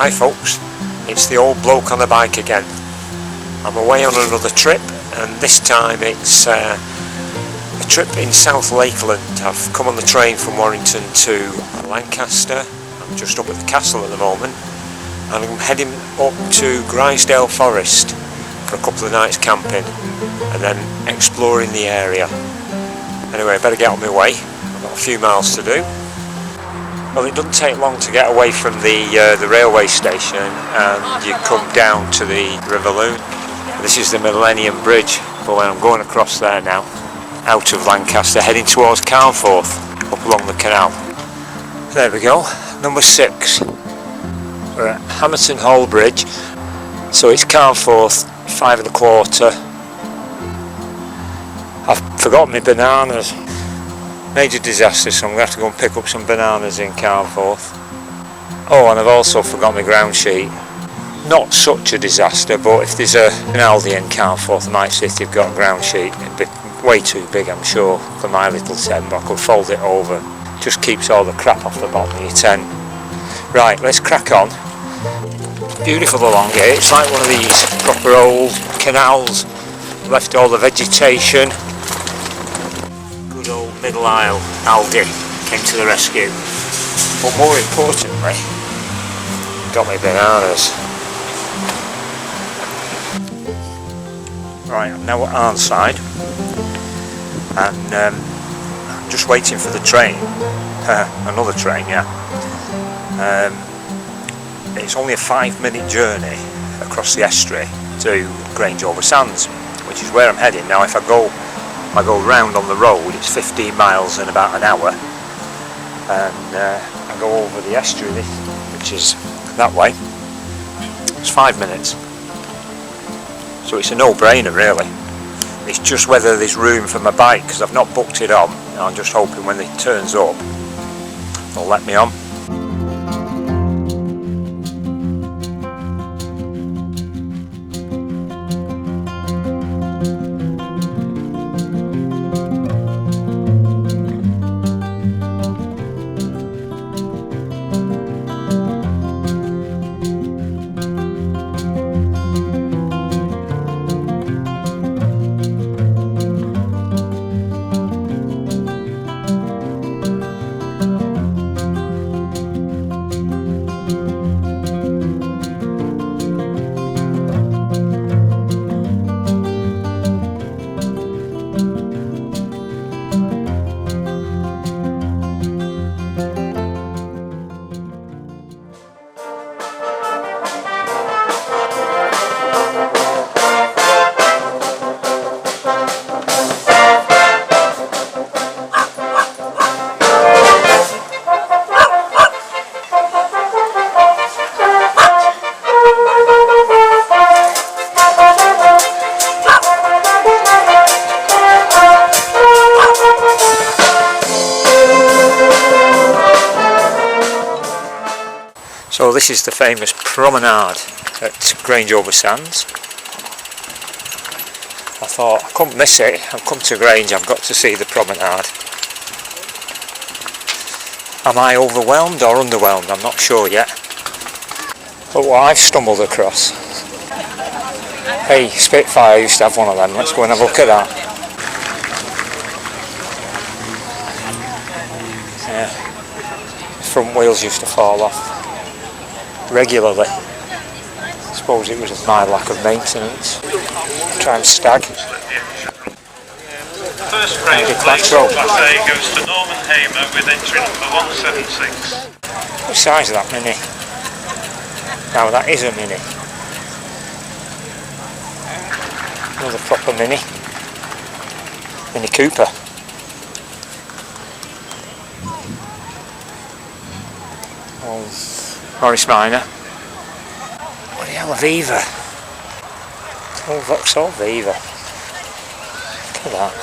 Hi folks, it's the old bloke on the bike again. I'm away on another trip, and this time it's a trip in South Lakeland. I've come on the train from Warrington to Lancaster. I'm just up at the castle at the moment, and I'm heading up to Grizdale Forest for a couple of nights camping and then exploring the area. Anyway, I better get on my way. I've got a few miles to do. Well, it doesn't take long to get away from the railway station, and you come down to the River Loon. This is the Millennium Bridge, but I'm going across there now, out of Lancaster, heading towards Carnforth, up along the canal. There we go, number 6. We're at Hammerton Hall Bridge, so it's Carnforth, 5 1/4. I've forgotten my bananas. Major disaster, so I'm going to have to go and pick up some bananas in Carnforth. Oh, and I've also forgot my ground sheet. Not such a disaster, but if there's an Aldi in Carnforth, I might see if they've got a ground sheet. It'd be way too big, I'm sure, for my little tent, but I could fold it over. Just keeps all the crap off the bottom of your tent. Right, let's crack on. Beautiful along here. It's like one of these proper old canals. Left all the vegetation. Good old middle aisle Aldi came to the rescue. But more importantly, got me bananas. Right, I'm now at Arnside, and I'm just waiting for the train. Another train, yeah. It's only a 5-minute journey across the estuary to Grange-over-Sands, which is where I'm heading. Now if I go round on the road, it's 15 miles in about an hour, and I go over the estuary, which is that way, it's 5 minutes. So it's a no-brainer really. It's just whether there's room for my bike, because I've not booked it on. I'm just hoping when it turns up they'll let me on. So this is the famous promenade at Grange-over-Sands. I thought I couldn't miss it. I've come to Grange, I've got to see the promenade. Am I overwhelmed or underwhelmed? I'm not sure yet. But what I've stumbled across. Hey, Spitfire used to have one of them. Let's go and have a look at that. Yeah. Front wheels used to fall off regularly. I suppose it was my lack of maintenance. Try and stag. First race, Class A goes to Norman Hamer with entry number 176. What size is that Mini? Now that is a Mini. Another proper Mini. Mini Cooper. Oh. Morris Minor. What the hell, a Viva? Oh, Vauxhall Viva. Look at that.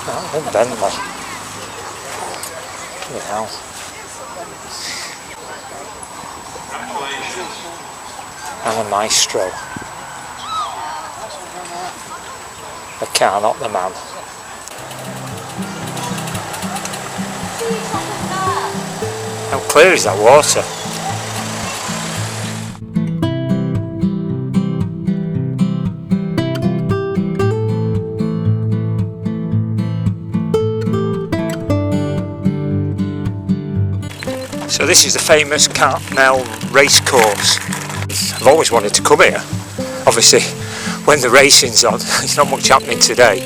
Oh, a Bentley. Look at the hell. And a Maestro. The car, not the man. How clear is that water? So this is the famous Cartmel race course. I've always wanted to come here. Obviously when the racing's on, there's not much happening today.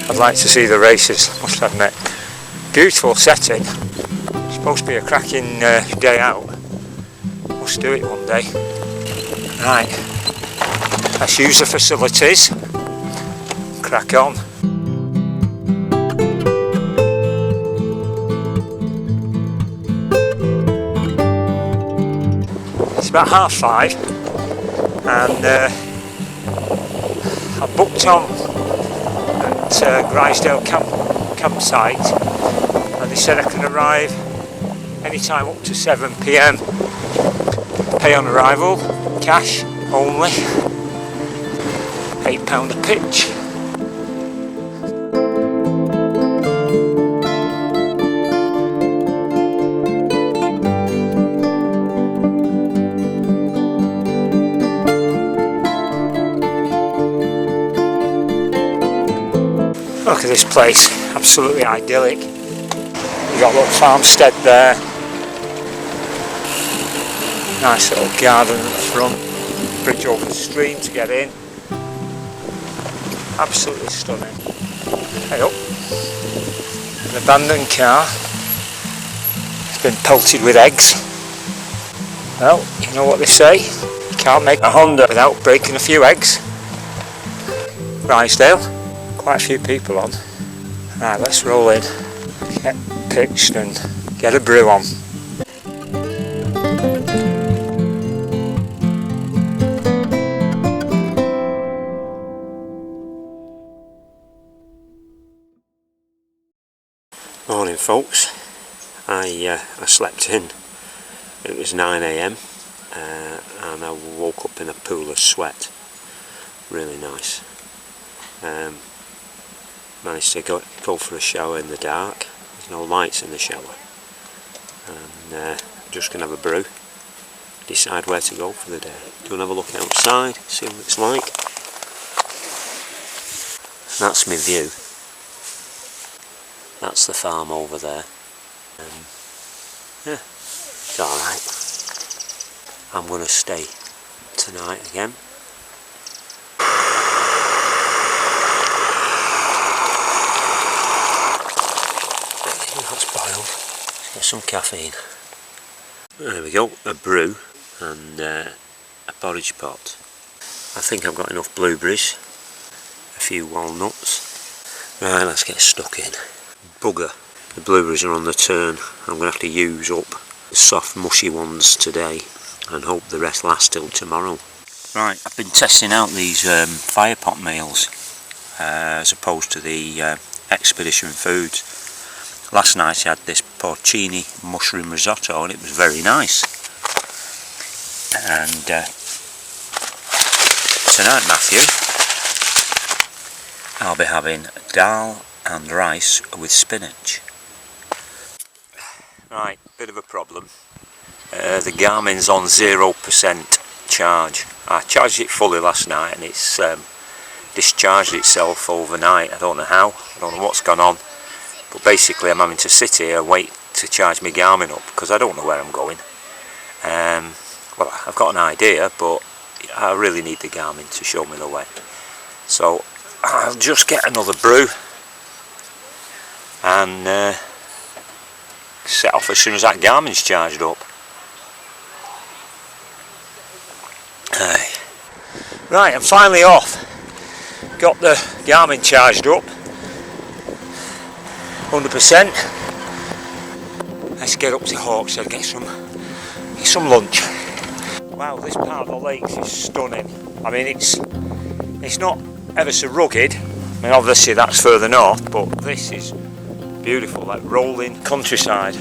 I'd like to see the races, must admit. Beautiful setting. It's supposed to be a cracking day out. Must do it one day. Right, let's use the facilities. Crack on. It's about 5:30 and I booked on at Grizdale campsite, and they said I can arrive anytime up to 7 PM. Pay on arrival, cash only, £8 a pitch. Look at this place, absolutely idyllic. You've got a little farmstead there. Nice little garden at the front. Bridge over the stream to get in. Absolutely stunning. Hey up. An abandoned car. It's been pelted with eggs. Well, you know what they say. You can't make a Honda without breaking a few eggs. Grizdale. Quite a few people on. Right, let's roll in, get pitched and get a brew on. Morning folks, I slept in. It was 9 AM and I woke up in a pool of sweat. Really nice. Managed to go for a shower in the dark. There's no lights in the shower, and just gonna have a brew, decide where to go for the day. Go and have a look outside, see what it's like. That's my view. That's the farm over there. Yeah, it's alright. I'm gonna stay tonight again. That's boiled. Let's get some caffeine. There we go, a brew and a porridge pot. I think I've got enough blueberries, a few walnuts. Right, let's get stuck in. Bugger, the blueberries are on the turn. I'm going to have to use up the soft mushy ones today and hope the rest last till tomorrow. Right, I've been testing out these fire pot meals as opposed to the Expedition Foods. Last night I had this porcini mushroom risotto and it was very nice. And tonight, Matthew, I'll be having dal and rice with spinach. Right, bit of a problem. The Garmin's on 0% charge. I charged it fully last night and it's discharged itself overnight. I don't know how, I don't know what's gone on. But basically I'm having to sit here and wait to charge my Garmin up because I don't know where I'm going. Well, I've got an idea, but I really need the Garmin to show me the way. So I'll just get another brew and set off as soon as that Garmin's charged up. Right, I'm finally off. Got the Garmin charged up. 100%. Let's get up to Hawkshead, get some lunch. Wow, this part of the lakes is stunning. I mean, it's not ever so rugged. I mean, obviously that's further north, but this is beautiful, like rolling countryside.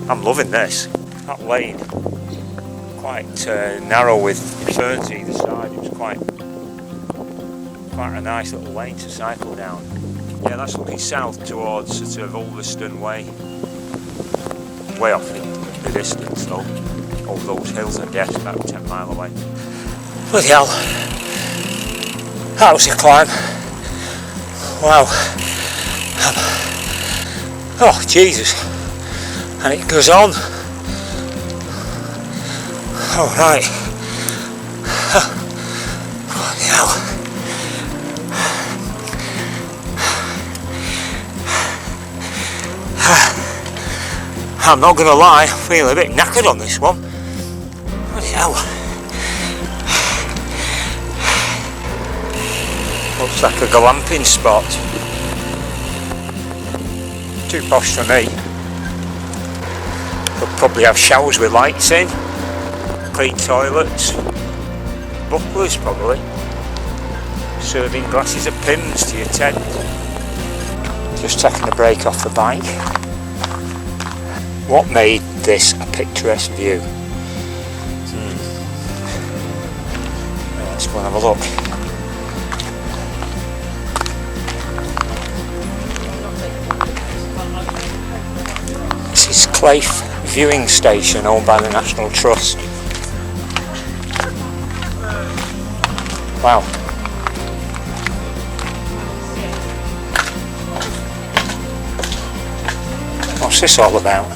I'm loving this. That lane, quite narrow with ferns either side. It was quite a nice little lane to cycle down. Yeah, that's looking south towards sort of Ulverston way. Way off in the distance though. Over those hills, I guess, about 10 mile away. Bloody hell. That was a climb. Wow. Oh, Jesus. And it goes on. Alright. Bloody hell. I'm not gonna lie, I feel a bit knackered on this one. Bloody hell. Looks like a glamping spot. Too posh for me. They'll probably have showers with lights in, clean toilets, butlers probably, serving glasses of Pimm's to your tent. Just taking a break off the bike. What made this a picturesque view? Let's go and have a look. This is Claife Viewing Station owned by the National Trust. Wow. What's this all about?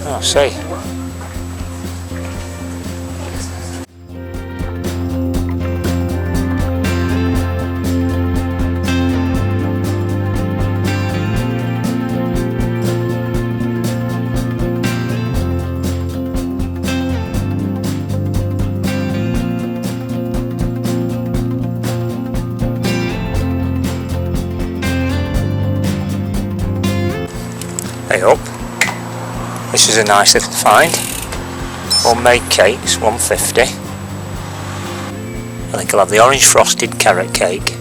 Oh, I see. Hey up. This is a nice little find. Homemade cakes, $1.50. I think I'll have the orange frosted carrot cake.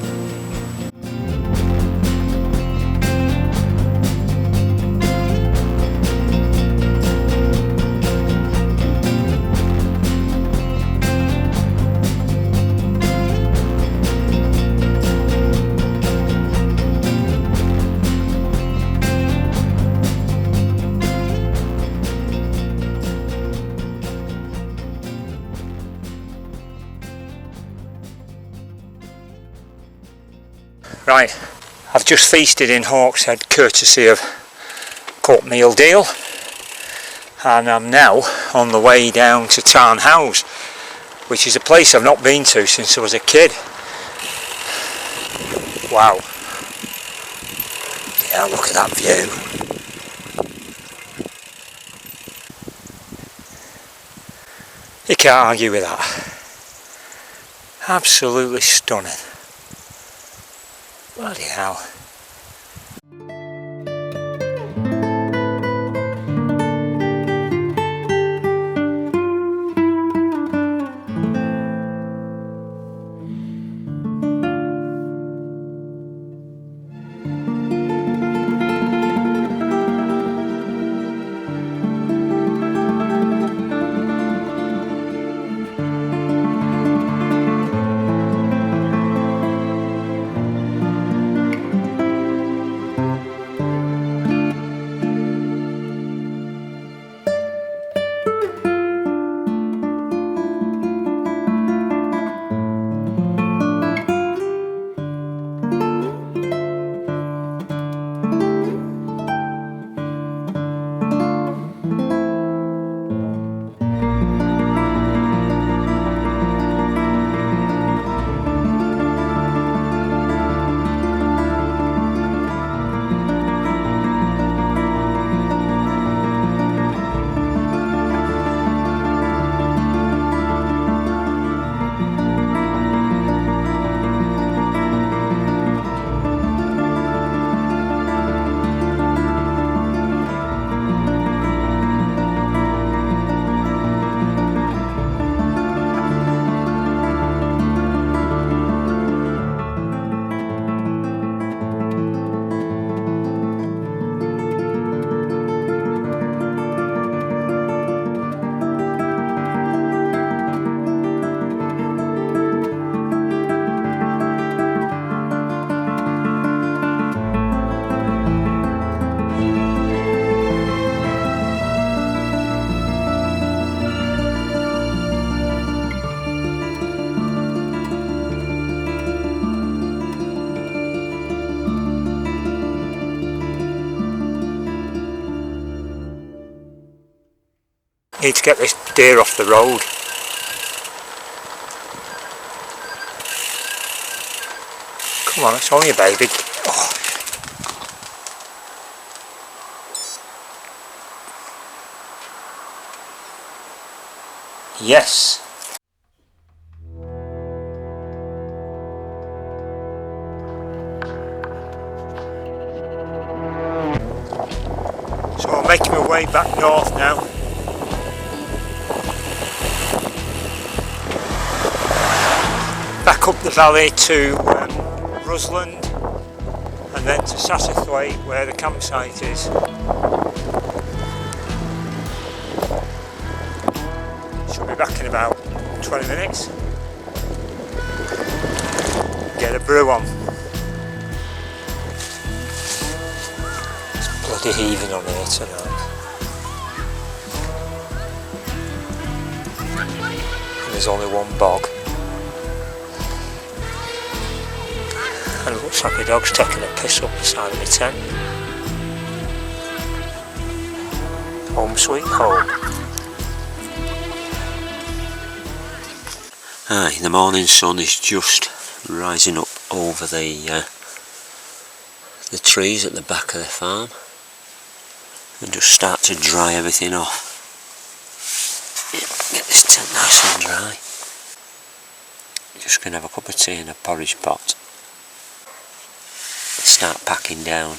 Right, I've just feasted in Hawkshead courtesy of Cartmel deal, and I'm now on the way down to Tarn House, which is a place I've not been to since I was a kid. Wow. Yeah, look at that view. You can't argue with that. Absolutely stunning. Bloody hell. Need to get this deer off the road. Come on, it's only a baby. Oh. Yes. So I'm making my way back north now. Back up the valley to Rusland and then to South Lakeland where the campsite is. Should be back in about 20 minutes. Get a brew on. It's bloody heaving on here tonight. And there's only one bog. And it looks like a dog's taking a piss up the side of my tent. Home sweet home. The morning sun is just rising up over the trees at the back of the farm and just start to dry everything off. Get this tent nice and dry. Just going to have a cup of tea in a porridge pot. Start packing down.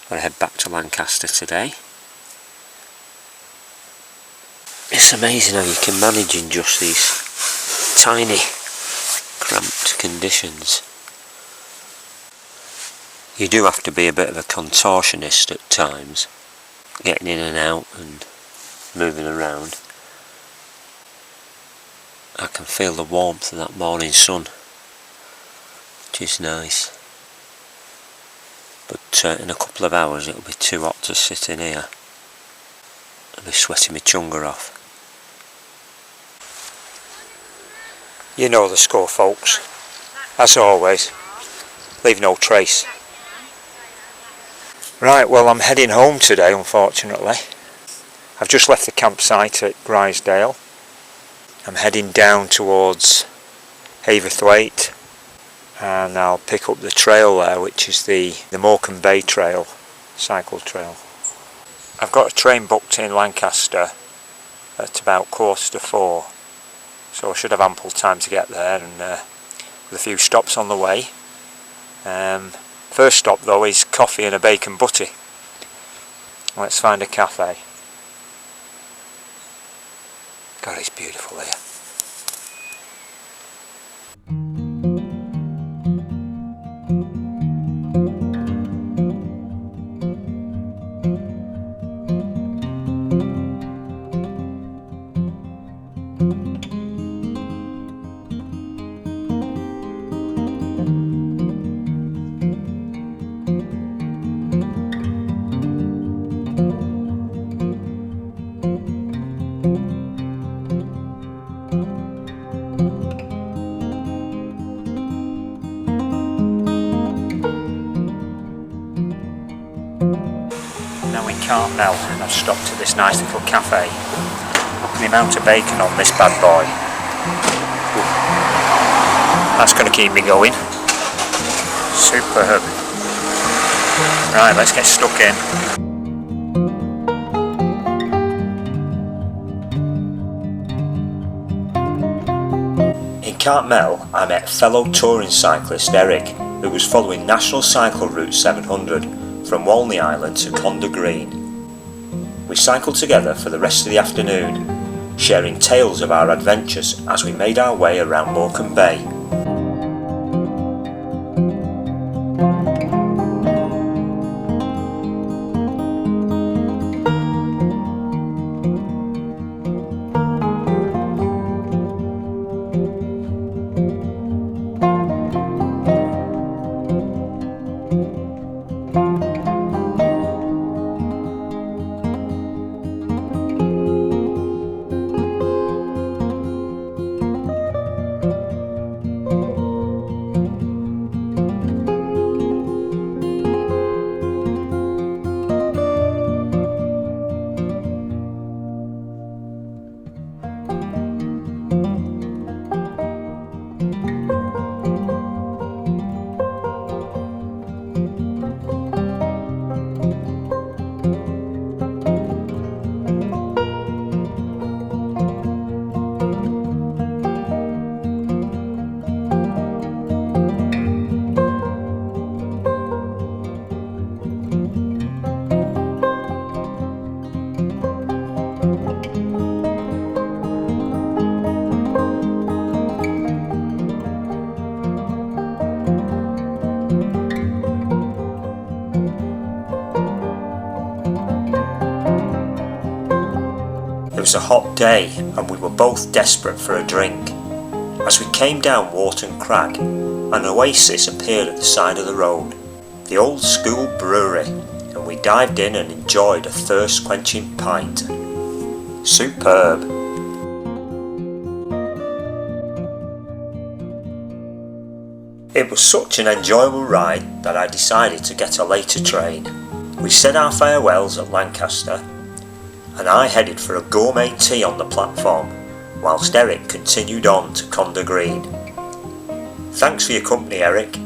Gotta head back to Lancaster today. It's amazing how you can manage in just these tiny, cramped conditions. You do have to be a bit of a contortionist at times, getting in and out and moving around. I can feel the warmth of that morning sun, which is nice. But in a couple of hours it'll be too hot to sit in here. I'll be sweating my chunga off. You know the score, folks. As always, leave no trace. Right, well I'm heading home today, unfortunately. I've just left the campsite at Grizdale. I'm heading down towards Haverthwaite. And I'll pick up the trail there, which is the Morecambe Bay Trail, cycle trail. I've got a train booked in Lancaster at about 4:45, so I should have ample time to get there, and with a few stops on the way. First stop though is coffee and a bacon butty. Let's find a cafe. God, it's beautiful here. Cartmel, and I've stopped at this nice little cafe. Look at the amount of bacon on this bad boy. Ooh. That's going to keep me going. Superb. Right, let's get stuck in. In Cartmel, I met fellow touring cyclist Eric, who was following National Cycle Route 700 from Walney Island to Conda Green. We cycled together for the rest of the afternoon, sharing tales of our adventures as we made our way around Morecambe Bay. was a hot day and we were both desperate for a drink. As we came down Wharton Crag, an oasis appeared at the side of the road, the old school brewery, and we dived in and enjoyed a thirst-quenching pint. Superb! It was such an enjoyable ride that I decided to get a later train. We said our farewells at Lancaster, and I headed for a gourmet tea on the platform, whilst Eric continued on to Conda Green. Thanks for your company, Eric.